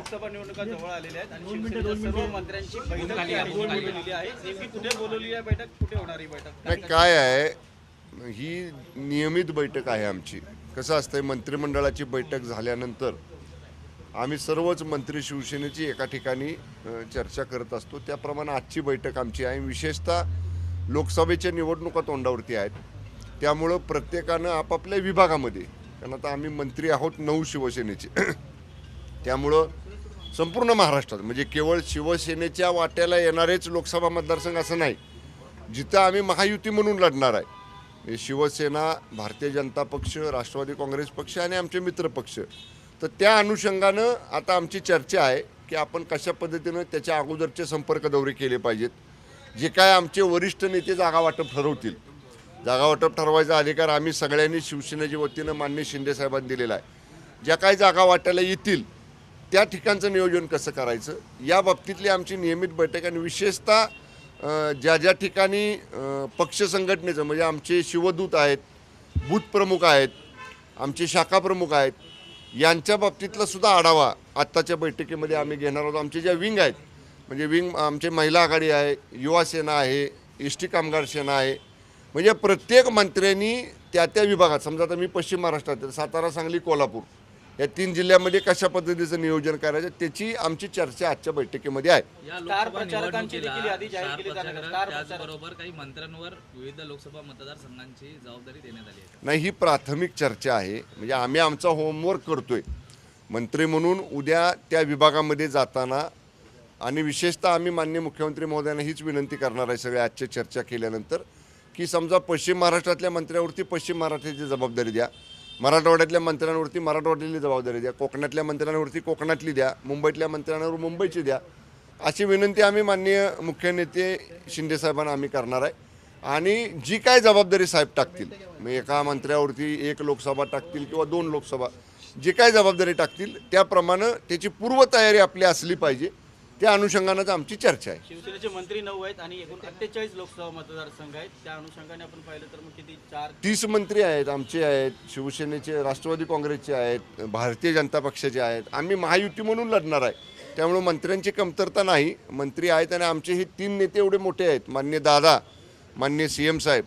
लोकसभा निवडणुका जवळ आलेल्या आहेत आणि शिवसेनेच्या सर्व मंत्र्यांची बैठक बोलवलेली आहे. नेमकी कुठे बोलवली आहे बैठक, कुठे होणार ही बैठक? नाही, काय आहे, ही नियमित बैठक आहे आमची. कसं असतंय, मंत्रिमंडळाची बैठक झाल्यानंतर आम्ही सर्वच मंत्री शिवसेनेची एका ठिकाणी चर्चा करत असतो. त्याप्रमाणे आजची बैठक आमची आहे. विशेषतः लोकसभेच्या निवडणुका तोंडावरती आहेत, त्यामुळं प्रत्येकानं आपापल्या विभागामध्ये, कारण आता आम्ही मंत्री आहोत 9 शिवसेनेचे, त्यामुळं संपूर्ण महाराष्ट्रात म्हणजे केवळ शिवसेनेच्या वाट्याला येणारेच लोकसभा मतदारसंघ असं नाही, जिथं आम्ही महायुती म्हणून लढणार आहे, शिवसेना, भारतीय जनता पक्ष, राष्ट्रवादी काँग्रेस पक्ष आणि आमचे मित्र पक्ष. तर त्या अनुषंगानं आता आमची चर्चा आहे की आपण कशा पद्धतीनं त्याच्या अगोदरचे संपर्क दौरे केले पाहिजेत. जे काय आमचे वरिष्ठ नेते जागा वाटप ठरवतील, जागा वाटप ठरवायचा अधिकार आम्ही सगळ्यांनी शिवसेनेच्या वतीनं माननीय शिंदेसाहेबांनी दिलेला आहे. ज्या काही जागा वाटायला येतील त्या ठिकाणचं नियोजन कसं करायचं, या बाबतीतली आमची नियमित बैठक. आणि विशेषतः ज्या ठिकाणी पक्ष संघटनेचं म्हणजे आमचे शिवदूत आहेत, बूथ प्रमुख आहेत, आमचे शाखा प्रमुख आहेत, यांच्या बाबतीतला सुद्धा आढावा आत्ताच्या बैठकीमध्ये आम्ही घेणार आहोत. आमचे ज्या विंग आहेत, म्हणजे विंग आमचे महिला आघाडी आहे, युवा सेना आहे, एसटी कामगार सेना आहे, म्हणजे प्रत्येक मंत्र्यांनी त्या विभागात, समजा आता मी पश्चिम महाराष्ट्रात सातारा, सांगली, कोल्हापूर या 3 जिल्ह्यामध्ये कशा पद्धतीचं नियोजन करायचं त्याची आमची चर्चा आजच्या बैठकीमध्ये आहे. स्टार प्रचारकांची देखील यादी जाहीर केली जाणार आहे. त्याचबरोबर काही मंत्र्यांवर विविध लोकसभा मतदारसंघांची जबाबदारी देण्यात आली आहे. नाही, ही प्राथमिक चर्चा आहे. म्हणजे आम्ही आमचा होमवर्क करतोय मंत्री म्हणून उद्या त्या विभागामध्ये जाताना. आणि विशेषतः आम्ही माननीय मुख्यमंत्री महोदयांना हीच विनंती करणार आहे सगळ्या आजची चर्चा केल्यानंतर, की समजा पश्चिम महाराष्ट्रातल्या मंत्र्यावरती पश्चिम महाराष्ट्राची जबाबदारी द्या, मराठवाड्यातल्या मंत्र्यांवरती मराठवाड्यातली जबाबदारी द्या, कोकणातल्या मंत्र्यांवरती कोकणातली द्या, मुंबईतल्या मंत्र्यांवर मुंबईची द्या, अशी विनंती आम्ही माननीय मुख्य नेते शिंदेसाहेबांना आम्ही करणार आहे. आणि जी काय जबाबदारी साहेब टाकतील, मग एका मंत्र्यावरती 1 लोकसभा टाकतील किंवा 2 लोकसभा, जी काय जबाबदारी टाकतील त्याप्रमाणे त्याची पूर्वतयारी आपली असली पाहिजे. त्या अनुषंगानं आमची चर्चा आहे. शिवसेनेचे मंत्री 9 आहेत आणि एकूण 48 लोकसभा मतदारसंघ आहेत. त्या अनुषंगाने आपण पाहिलं तर मग किती 30 मंत्री आहेत, आमचे आहेत, शिवसेनेचे, राष्ट्रवादी काँग्रेसचे आहेत, भारतीय जनता पक्षाचे आहेत. आम्ही महायुती म्हणून लढणार आहे, त्यामुळे मंत्र्यांची कमतरता नाही. मंत्री आहेत आणि आमचे हे 3 नेते एवढे मोठे आहेत, माननीय दादा, माननीय CM साहेब,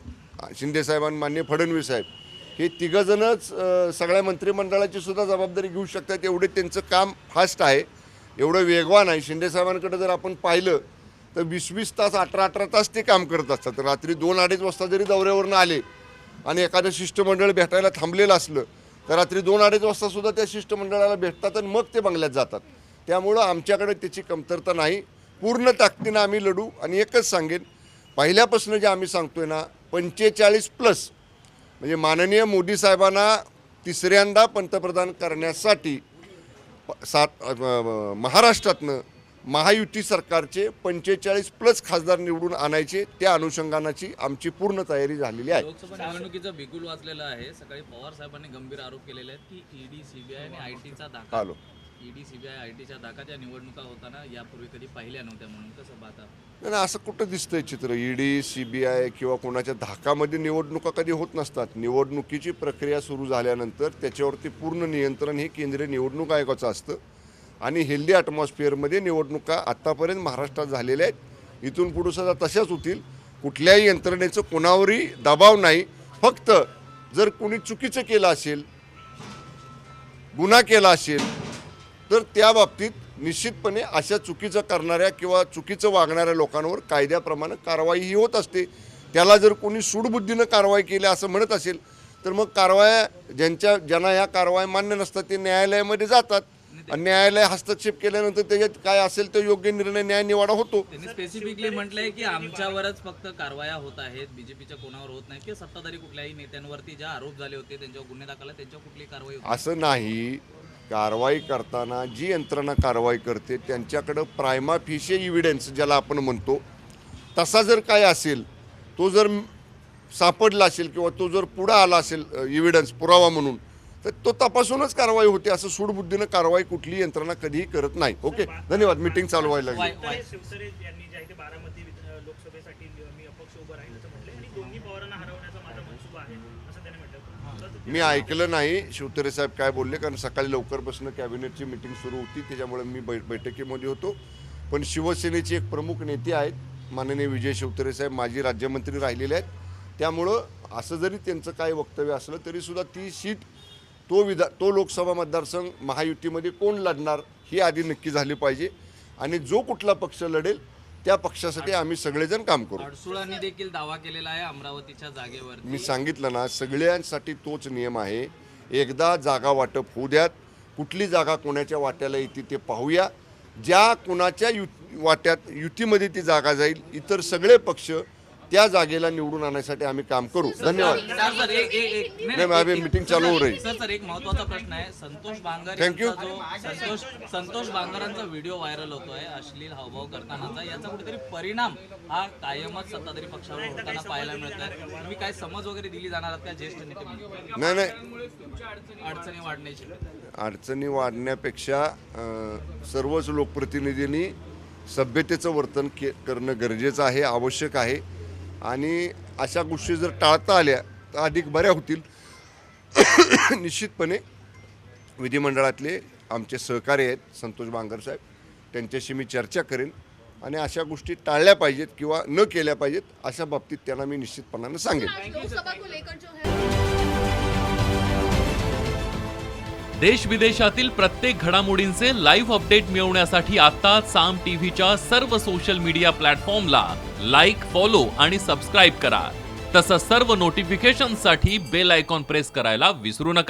शिंदेसाहेब आणि माननीय फडणवीस साहेब, हे तिघंजणच सगळ्या मंत्रिमंडळाची सुद्धा जबाबदारी घेऊ शकतात. एवढे त्यांचं काम फास्ट आहे, एवढं वेगवान आहे. शिंदेसाहेबांकडे जर आपण पाहिलं तर 20-20 तास, 18-18 तास ते काम करत असतात. रात्री 2-2:30 वाजता जरी दौऱ्यावरून आले आणि एखादं शिष्टमंडळ भेटायला थांबलेलं असलं तर रात्री 2-2:30 वाजता सुद्धा त्या शिष्टमंडळाला भेटतात आणि मग ते बंगल्यात जातात. त्यामुळं आमच्याकडे त्याची कमतरता नाही, पूर्ण ताकदीनं आम्ही लढू. आणि एकच सांगेन, पहिल्यापासून जे आम्ही सांगतोय ना, 45+ म्हणजे माननीय मोदी साहेबांना 3ऱ्यांदा पंतप्रधान करण्यासाठी महाराष्ट्रातनं महायुती सरकारचे 45+ खासदार निवडून आणायचे, त्या अनुषंगानाची आमची पूर्ण तयारी झालेली आहे. लोकसभा निवडणुकीचं बिगुल वाचलेलं आहे. सकाळी पवार साहेबांनी गंभीर आरोप केलेले आहेत की ईडी, सीबीआय आणि आयटीचा धाका, ईडी, सीबीआय, आयटीच्या धाकाच्या निवडणुका होताना यापूर्वी कधी पाहिल्या नव्हत्या, म्हणून कसं पाहता? नाही, असं कुठं दिसतंय चित्र? ईडी, सीबीआय किंवा कोणाच्या धाकामध्ये निवडणुका कधी होत नसतात. निवडणुकीची प्रक्रिया सुरू झाल्यानंतर त्याच्यावरती पूर्ण नियंत्रण हे केंद्रीय निवडणूक आयोगाचं असतं. आणि हेल्दी ॲटमॉस्फिअरमध्ये निवडणुका आत्तापर्यंत महाराष्ट्रात झालेल्या आहेत, इथून पुढे सुद्धा तशाच होतील. कुठल्याही यंत्रणेचं कोणावरही दबाव नाही. फक्त जर कोणी चुकीचं केलं असेल, गुन्हा केला असेल, तर त्या बाबतीत निश्चितपणे अशा चुकीचं करणाऱ्या किंवा चुकीचं वागणाऱ्या लोकांवर कायद्याप्रमाणे कारवाई ही होत असते. त्याला जर कोणी सूडबुद्धीनं कारवाई केली असं म्हणत असेल तर मग कारवाया ज्यांना या कारवाई मान्य नसतात ते न्यायालयामध्ये जातात आणि न्यायालय हस्तक्षेप केल्यानंतर त्याच्यात काय असेल तर योग्य निर्णय, न्याय निवाडा होतो. त्यांनी स्पेसिफिकली म्हटलंय की आमच्यावरच फक्त कारवाया होत आहेत, बीजेपीच्या कोणावर होत नाही, की सत्ताधारी कुठल्याही नेत्यांवरती ज्या आरोप झाले होते त्यांच्यावर गुन्हे दाखल आहेत त्यांच्यावर कुठली कारवाई होती असं नाही. कारवाई करताना जी यंत्रणा कारवाई करते त्यांच्याकडं प्रायमा फेशी इव्हिडन्स ज्याला आपण म्हणतो तसा जर काय असेल, तो जर सापडला असेल किंवा तो जर पुढं आला असेल इव्हिडन्स, पुरावा म्हणून, तर तो तपासूनच कारवाई होते. असं सूडबुद्धीनं कारवाई कुठली यंत्रणा कधीही करत नाही. ओके, धन्यवाद. मीटिंग चालू व्हायला लागली. शिवसेने यांनी जे आहे ते बारामती लोकसभेसाठी मी अपक्ष उभं राहील असं म्हटलं आणि दोन्ही पवारांना हरवण्याचा माझा मनसुबा आहे असं त्याने म्हटलं. मी ऐकलं नाही शिवतरे साहेब काय बोलले, कारण सकाळी लवकरपासून कॅबिनेटची मीटिंग सुरू होती, त्याच्यामुळे मी बैठकीमध्ये होतो. पण शिवसेनेचे एक प्रमुख नेते आहेत माननीय विजय शिवतरे साहेब, माजी राज्यमंत्री राहिलेले आहेत. त्यामुळं असं जरी त्यांचं काय वक्तव्य असलं तरीसुद्धा ती सीट तो लोकसभा मतदारसंघ महायुतीमध्ये कोण लढणार ही आधी नक्की झाली पाहिजे. आणि जो कुठला पक्ष लढेल त्या पक्षासाठी आम्ही सगळेजण काम करू. अडसुळांनी देखील दावा केलेला आहे अमरावतीच्या जागेवर. मी सांगितलं ना, सगळ्यांसाठी तोच नियम आहे. एकदा जागा वाटप होऊ द्यात, कुठली जागा कोणाच्या वाट्याला येते ते पाहूया. ज्या कोणाच्या वाट्यात युतीमध्ये ती जागा जाईल, इतर सगळे पक्ष त्या जागेला निवडून आणण्यासाठी आम्ही काम करू. धन्यवाद. नाही, मीटिंग चालू हो रही. सर एक महत्त्वाचा प्रश्न आहे. Santosh Bangar Thank you. यांचा जो संतोष बांगरांचा व्हिडिओ व्हायरल होतोय अश्लील हावभाव करतानाचा, याचा कुठेतरी परिणाम हा कायमच सत्ताधारी पक्षावर होताना पाहायला मिळत आहे. तुम्ही काय समज वगैरे दिली जाणार आहात का ज्येष्ठ नेते म्हणून? नाही अडचणी वाढण्याची अडचणी वाढण्यापेक्षा सर्वच लोकप्रतिनिधींनी सभ्यतेचं वर्तन करणं गरजेचं आहे, आवश्यक आहे. आणि अशा गोष्टी जर टाळता आल्या तर अधिक बऱ्या होतील. निश्चितपणे विधिमंडळातले आमचे सहकारी आहेत संतोष बांगर साहेब, त्यांच्याशी मी चर्चा करेन आणि अशा गोष्टी टाळल्या पाहिजेत किंवा न केल्या पाहिजेत अशा बाबतीत त्यांना मी निश्चितपणानं सांगेन. लोकसभा को लेकर जो है देश विदेशातील प्रत्येक घडामोडींचे लाईव्ह अपडेट मिळवण्यासाठी आता साम टीव्हीच्या सर्व सोशल मीडिया प्लॅटफॉर्मला लाईक, फॉलो आणि सबस्क्राईब करा. तसंच सर्व नोटिफिकेशनसाठी बेल आयकॉन प्रेस करायला विसरू नका.